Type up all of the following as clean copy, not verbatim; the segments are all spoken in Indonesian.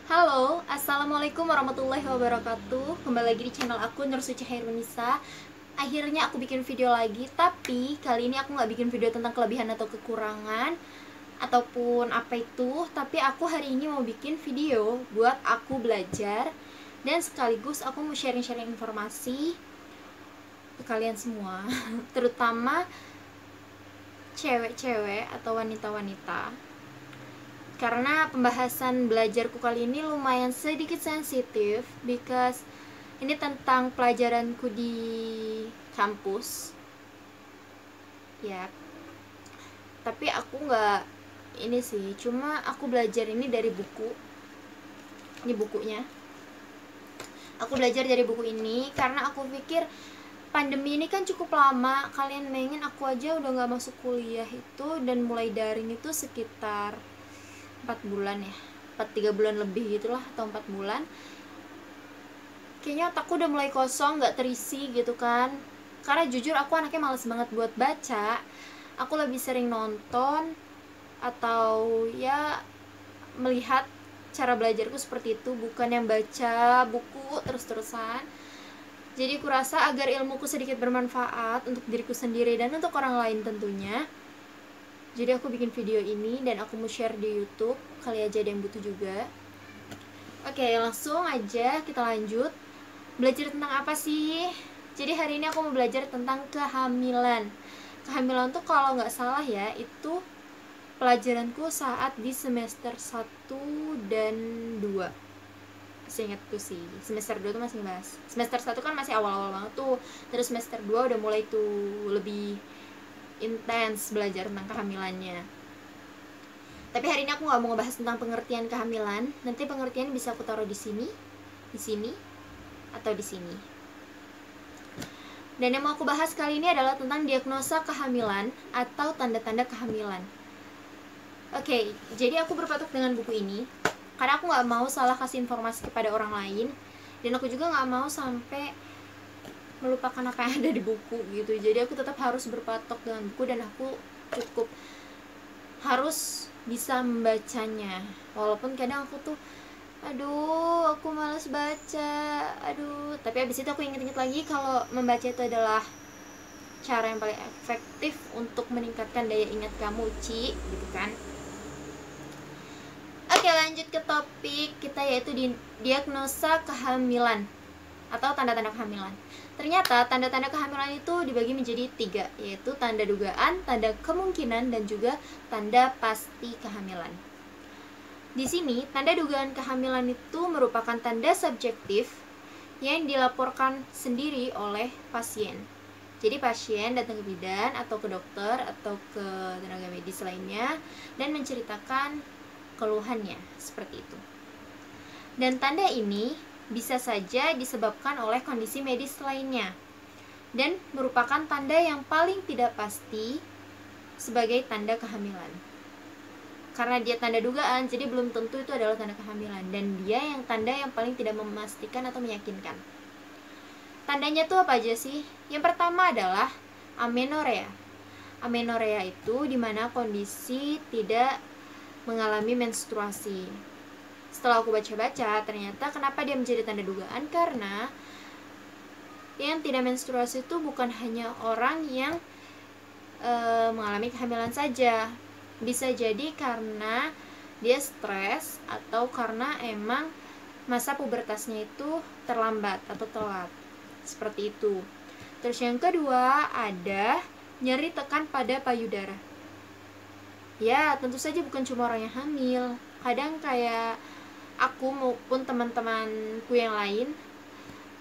Halo, assalamualaikum warahmatullahi wabarakatuh. Kembali lagi di channel aku Nursuci Hairunisa. Akhirnya aku bikin video lagi, tapi kali ini aku nggak bikin video tentang kelebihan atau kekurangan ataupun apa itu. Tapi aku hari ini mau bikin video buat aku belajar dan sekaligus aku mau sharing-sharing informasi ke kalian semua, terutama cewek-cewek atau wanita-wanita. Karena pembahasan belajarku kali ini lumayan sedikit sensitif because ini tentang pelajaranku di kampus ya. Tapi aku nggak ini sih, cuma aku belajar ini dari buku. Ini bukunya. Aku belajar dari buku ini karena aku pikir pandemi ini kan cukup lama. Kalian bayangin, aku aja udah nggak masuk kuliah itu dan mulai daring itu sekitar 4 bulan ya, 3 bulan lebih gitulah, atau 4 bulan. Kayaknya otakku udah mulai kosong, gak terisi gitu kan. Karena jujur aku anaknya males banget buat baca. Aku lebih sering nonton atau ya melihat cara belajarku seperti itu, bukan yang baca buku terus-terusan. Jadi aku rasa agar ilmuku sedikit bermanfaat untuk diriku sendiri dan untuk orang lain tentunya, jadi aku bikin video ini dan aku mau share di YouTube. Kali aja ada yang butuh juga. Oke, langsung aja kita lanjut. Belajar tentang apa sih? Jadi hari ini aku mau belajar tentang kehamilan. Kehamilan tuh kalau nggak salah ya, itu pelajaranku saat di semester 1 dan 2. Seingatku sih, semester 2 tuh masih ngebahas. Semester 1 kan masih awal-awal banget tuh. Terus semester 2 udah mulai tuh lebih intens belajar tentang kehamilannya. Tapi hari ini aku nggak mau ngebahas tentang pengertian kehamilan. Nanti pengertian bisa aku taruh di sini, atau di sini. Dan yang mau aku bahas kali ini adalah tentang diagnosa kehamilan atau tanda-tanda kehamilan. Oke, jadi aku berpatok dengan buku ini karena aku nggak mau salah kasih informasi kepada orang lain, dan aku juga nggak mau sampai melupakan apa yang ada di buku gitu. Jadi aku tetap harus berpatok dengan buku dan aku cukup harus bisa membacanya. Walaupun kadang aku tuh aku malas baca, tapi abis itu aku inget-inget lagi kalau membaca itu adalah cara yang paling efektif untuk meningkatkan daya ingat kamu, gitu kan. Oke, lanjut ke topik kita, yaitu di diagnosa kehamilan atau tanda-tanda kehamilan. Ternyata tanda-tanda kehamilan itu dibagi menjadi 3, yaitu tanda dugaan, tanda kemungkinan, dan juga tanda pasti kehamilan. Di sini, tanda dugaan kehamilan itu merupakan tanda subjektif yang dilaporkan sendiri oleh pasien. Jadi pasien datang ke bidan atau ke dokter atau ke tenaga medis lainnya dan menceritakan keluhannya seperti itu. Dan tanda ini bisa saja disebabkan oleh kondisi medis lainnya dan merupakan tanda yang paling tidak pasti sebagai tanda kehamilan. Karena dia tanda dugaan, jadi belum tentu itu adalah tanda kehamilan, dan dia yang tanda yang paling tidak memastikan atau meyakinkan. Tandanya tuh apa aja sih? Yang pertama adalah amenorea. Amenorea itu dimana kondisi tidak mengalami menstruasi. Setelah aku baca-baca, ternyata kenapa dia menjadi tanda dugaan, karena yang tidak menstruasi itu bukan hanya orang yang mengalami kehamilan saja. Bisa jadi karena dia stres atau karena emang masa pubertasnya itu terlambat atau telat, seperti itu. Terus yang kedua ada nyeri tekan pada payudara. Ya, tentu saja bukan cuma orang yang hamil. Kadang kayak aku maupun teman-temanku yang lain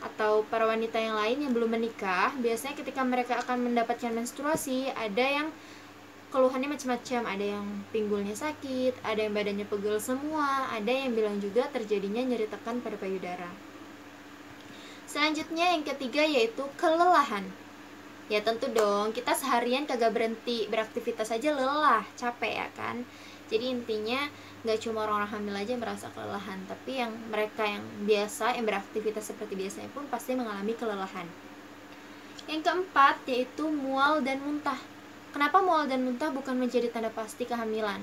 atau para wanita yang lain yang belum menikah, biasanya ketika mereka akan mendapatkan menstruasi, ada yang keluhannya macam-macam. Ada yang pinggulnya sakit, ada yang badannya pegel semua, ada yang bilang juga terjadinya nyeri tekan pada payudara. Selanjutnya yang ketiga yaitu kelelahan. Ya tentu dong, kita seharian kagak berhenti beraktivitas aja lelah, capek ya kan. Jadi intinya gak cuma orang-orang hamil aja yang merasa kelelahan, tapi yang mereka yang biasa, yang beraktivitas seperti biasanya pun pasti mengalami kelelahan. Yang keempat yaitu mual dan muntah. Kenapa mual dan muntah bukan menjadi tanda pasti kehamilan?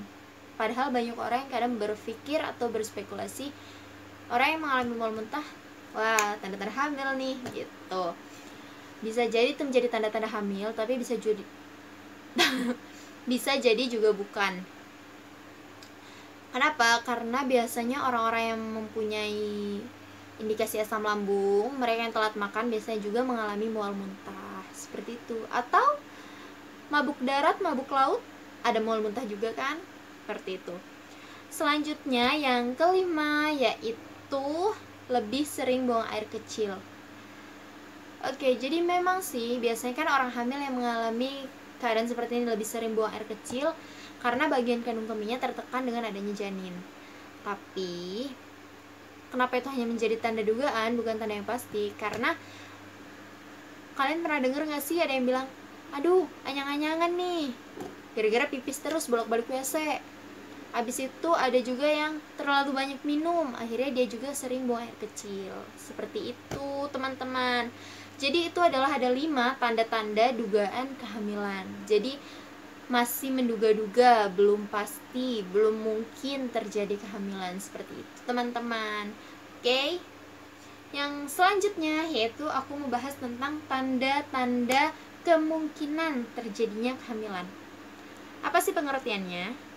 Padahal banyak orang yang kadang berpikir atau berspekulasi Orang yang mengalami mual muntah, wah, tanda-tanda hamil nih, gitu. Bisa jadi itu menjadi tanda-tanda hamil, tapi bisa jadi bisa jadi juga bukan. Kenapa? Karena biasanya orang-orang yang mempunyai indikasi asam lambung, mereka yang telat makan biasanya juga mengalami mual muntah, seperti itu. Atau mabuk darat, mabuk laut, ada mual muntah juga kan? Seperti itu. Selanjutnya yang kelima yaitu lebih sering buang air kecil. Oke, jadi memang sih biasanya kan orang hamil yang mengalami keadaan seperti ini lebih sering buang air kecil karena bagian kandung kemihnya tertekan dengan adanya janin. Tapi kenapa itu hanya menjadi tanda dugaan bukan tanda yang pasti? Karena kalian pernah denger gak sih ada yang bilang, aduh anyang-anyangan nih gara-gara pipis terus bolak-balik WC. Abis itu ada juga yang terlalu banyak minum, akhirnya dia juga sering buang air kecil. Seperti itu teman-teman. Jadi itu adalah ada 5 tanda-tanda dugaan kehamilan. Jadi masih menduga-duga, belum pasti, belum mungkin terjadi kehamilan. Seperti itu teman-teman. Oke. Yang selanjutnya yaitu aku membahas tentang tanda-tanda kemungkinan terjadinya kehamilan. Apa sih pengertiannya?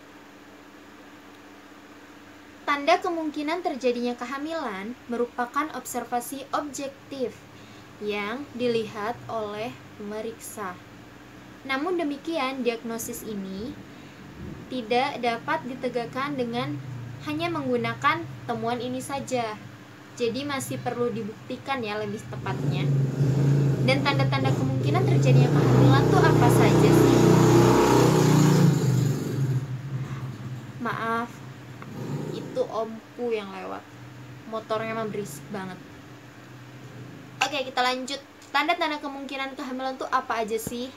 Tanda kemungkinan terjadinya kehamilan merupakan observasi objektif yang dilihat oleh pemeriksa. Namun demikian, diagnosis ini tidak dapat ditegakkan dengan hanya menggunakan temuan ini saja. Jadi masih perlu dibuktikan ya lebih tepatnya. Dan tanda-tanda kemungkinan terjadinya kehamilan tuh apa saja sih? Maaf, itu omku yang lewat. Motornya emang berisik banget. Oke, kita lanjut. Tanda-tanda kemungkinan kehamilan tuh apa aja sih?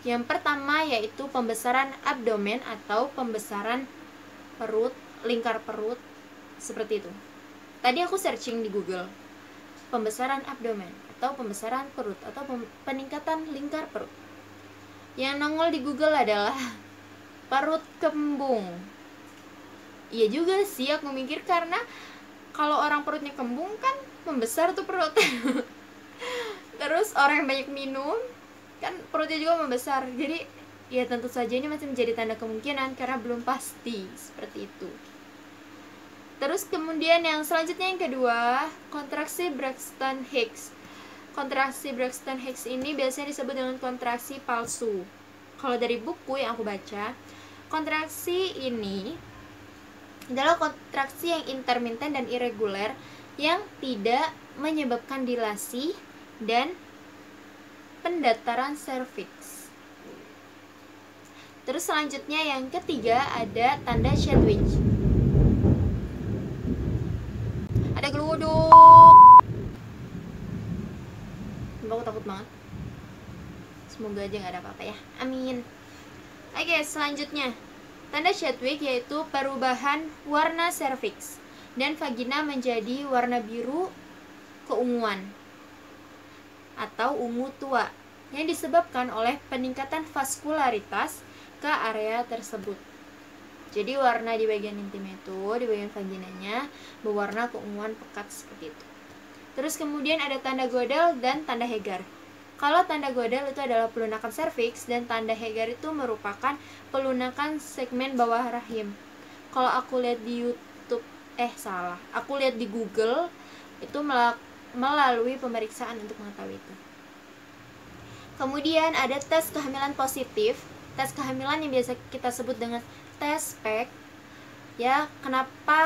Yang pertama yaitu pembesaran abdomen atau pembesaran perut, lingkar perut, seperti itu. Tadi aku searching di Google, pembesaran abdomen atau pembesaran perut atau peningkatan lingkar perut. Yang nongol di Google adalah perut kembung. Iya juga sih, aku mikir karena kalau orang perutnya kembung kan membesar tuh perut. Terus orang yang banyak minum kan perutnya juga membesar. Jadi ya tentu saja ini masih menjadi tanda kemungkinan karena belum pasti, seperti itu. Terus kemudian yang selanjutnya yang kedua, kontraksi Braxton Hicks. Kontraksi Braxton Hicks ini biasanya disebut dengan kontraksi palsu. Kalau dari buku yang aku baca, kontraksi ini adalah kontraksi yang intermittent dan irregular yang tidak menyebabkan dilasi dan pendataran serviks. Terus selanjutnya yang ketiga ada tanda Chadwick. Ada geluduk. Aku takut banget. Semoga aja gak ada apa-apa ya. Amin. Oke, selanjutnya tanda Chadwick yaitu perubahan warna serviks dan vagina menjadi warna biru keunguan atau ungu tua yang disebabkan oleh peningkatan vaskularitas ke area tersebut. Jadi warna di bagian intim itu, di bagian vaginanya berwarna keunguan pekat seperti itu. Terus kemudian ada tanda Godel dan tanda Hegar. Kalau tanda Godel itu adalah pelunakan serviks dan tanda Hegar itu merupakan pelunakan segmen bawah rahim. Kalau aku lihat di YouTube, aku lihat di Google itu melalui pemeriksaan untuk mengetahui itu. Kemudian ada tes kehamilan positif. Tes kehamilan yang biasa kita sebut dengan tes PEG. Ya, kenapa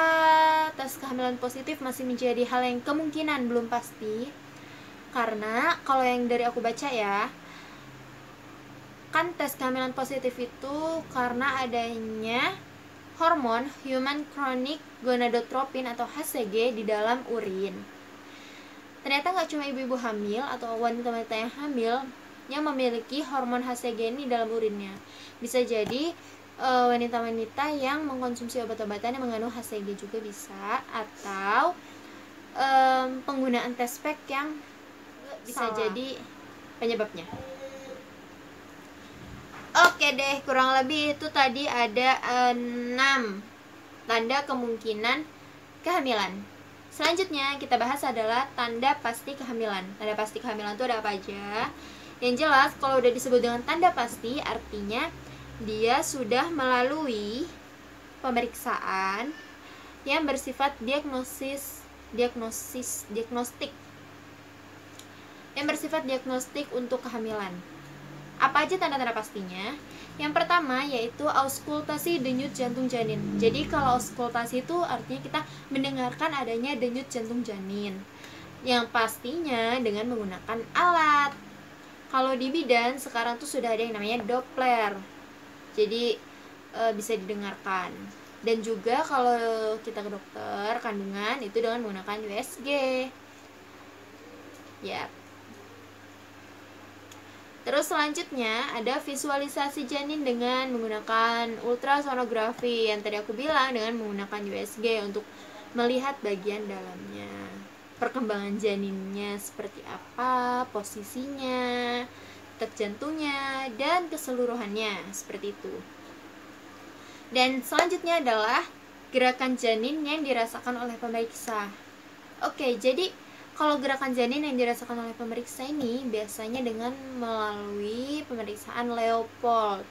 tes kehamilan positif masih menjadi hal yang kemungkinan belum pasti? Karena kalau yang dari aku baca ya, kan tes kehamilan positif itu karena adanya hormon human chronic gonadotropin atau HCG di dalam urin. Ternyata nggak cuma ibu-ibu hamil atau wanita-wanita yang hamil yang memiliki hormon HCG ini dalam urinnya. Bisa jadi wanita-wanita yang mengkonsumsi obat-obatan yang mengandung HCG juga bisa, atau penggunaan tes PEG yang bisa jadi penyebabnya. Oke deh, kurang lebih itu tadi ada 6 tanda kemungkinan kehamilan. Selanjutnya kita bahas adalah tanda pasti kehamilan. Tanda pasti kehamilan itu ada apa aja? Yang jelas kalau udah disebut dengan tanda pasti artinya dia sudah melalui pemeriksaan yang bersifat diagnostik. Yang bersifat diagnostik untuk kehamilan. Apa aja tanda-tanda pastinya? Yang pertama yaitu auskultasi denyut jantung janin. Jadi kalau auskultasi itu artinya kita mendengarkan adanya denyut jantung janin. Yang pastinya dengan menggunakan alat. Kalau di bidan sekarang tuh sudah ada yang namanya Doppler. Jadi bisa didengarkan. Dan juga kalau kita ke dokter kandungan itu dengan menggunakan USG. Ya. Terus selanjutnya ada visualisasi janin dengan menggunakan ultrasonografi yang tadi aku bilang dengan menggunakan USG untuk melihat bagian dalamnya, perkembangan janinnya seperti apa, posisinya, detak jantungnya, dan keseluruhannya seperti itu. Dan selanjutnya adalah gerakan janin yang dirasakan oleh pemeriksa. Oke, jadi kalau gerakan janin yang dirasakan oleh pemeriksa ini biasanya dengan melalui pemeriksaan Leopold.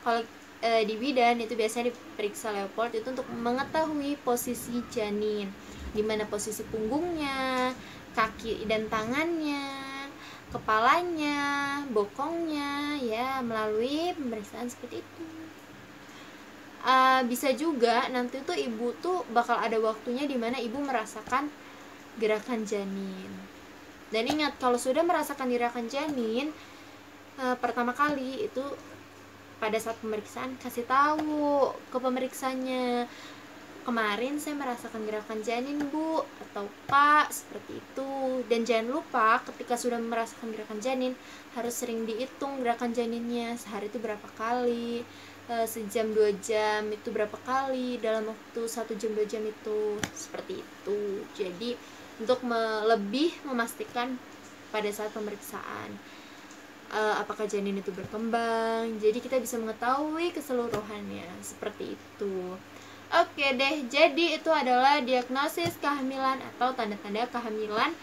Kalau di bidan itu biasanya diperiksa Leopold itu untuk mengetahui posisi janin, di mana posisi punggungnya, kaki dan tangannya, kepalanya, bokongnya, ya melalui pemeriksaan seperti itu. Bisa juga nanti tuh ibu tuh bakal ada waktunya di mana ibu merasakan gerakan janin. Dan ingat kalau sudah merasakan gerakan janin pertama kali itu pada saat pemeriksaan kasih tahu ke pemeriksanya, kemarin saya merasakan gerakan janin bu atau pak, seperti itu. Dan jangan lupa ketika sudah merasakan gerakan janin harus sering dihitung gerakan janinnya, sehari itu berapa kali, sejam 2 jam itu berapa kali, dalam waktu 1 jam 2 jam itu, seperti itu. Jadi untuk lebih memastikan pada saat pemeriksaan apakah janin itu berkembang, jadi kita bisa mengetahui keseluruhannya seperti itu. Oke deh, jadi itu adalah diagnosis kehamilan atau tanda-tanda kehamilan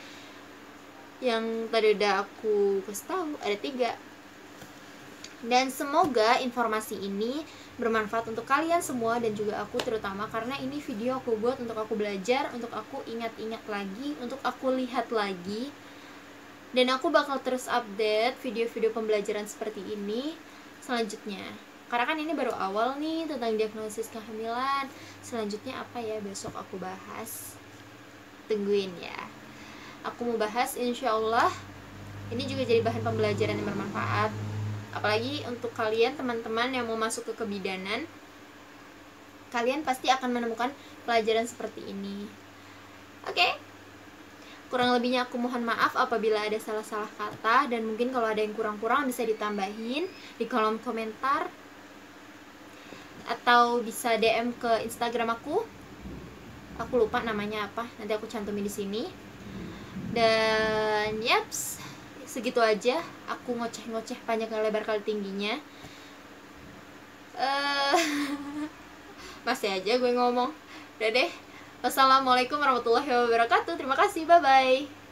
yang tadi udah aku kasih tahu, ada 3. Dan semoga informasi ini bermanfaat untuk kalian semua dan juga aku terutama, karena ini video aku buat untuk aku belajar, untuk aku ingat-ingat lagi, untuk aku lihat lagi. Dan aku bakal terus update video-video pembelajaran seperti ini selanjutnya. Karena kan ini baru awal nih tentang diagnosis kehamilan. Selanjutnya apa ya besok aku bahas. Tungguin ya. Aku mau bahas insya Allah. Ini juga jadi bahan pembelajaran yang bermanfaat. Apalagi untuk kalian teman-teman yang mau masuk ke kebidanan, kalian pasti akan menemukan pelajaran seperti ini. Oke. Kurang lebihnya aku mohon maaf apabila ada salah-salah kata, dan mungkin kalau ada yang kurang-kurang bisa ditambahin di kolom komentar atau bisa DM ke Instagram aku. Aku lupa namanya apa, nanti aku cantumin di sini. Dan yaps, segitu aja. Aku ngoceh-ngoceh panjang kali lebar kali tingginya. Masih aja gue ngomong. Udah deh. Wassalamualaikum warahmatullahi wabarakatuh. Terima kasih, bye-bye.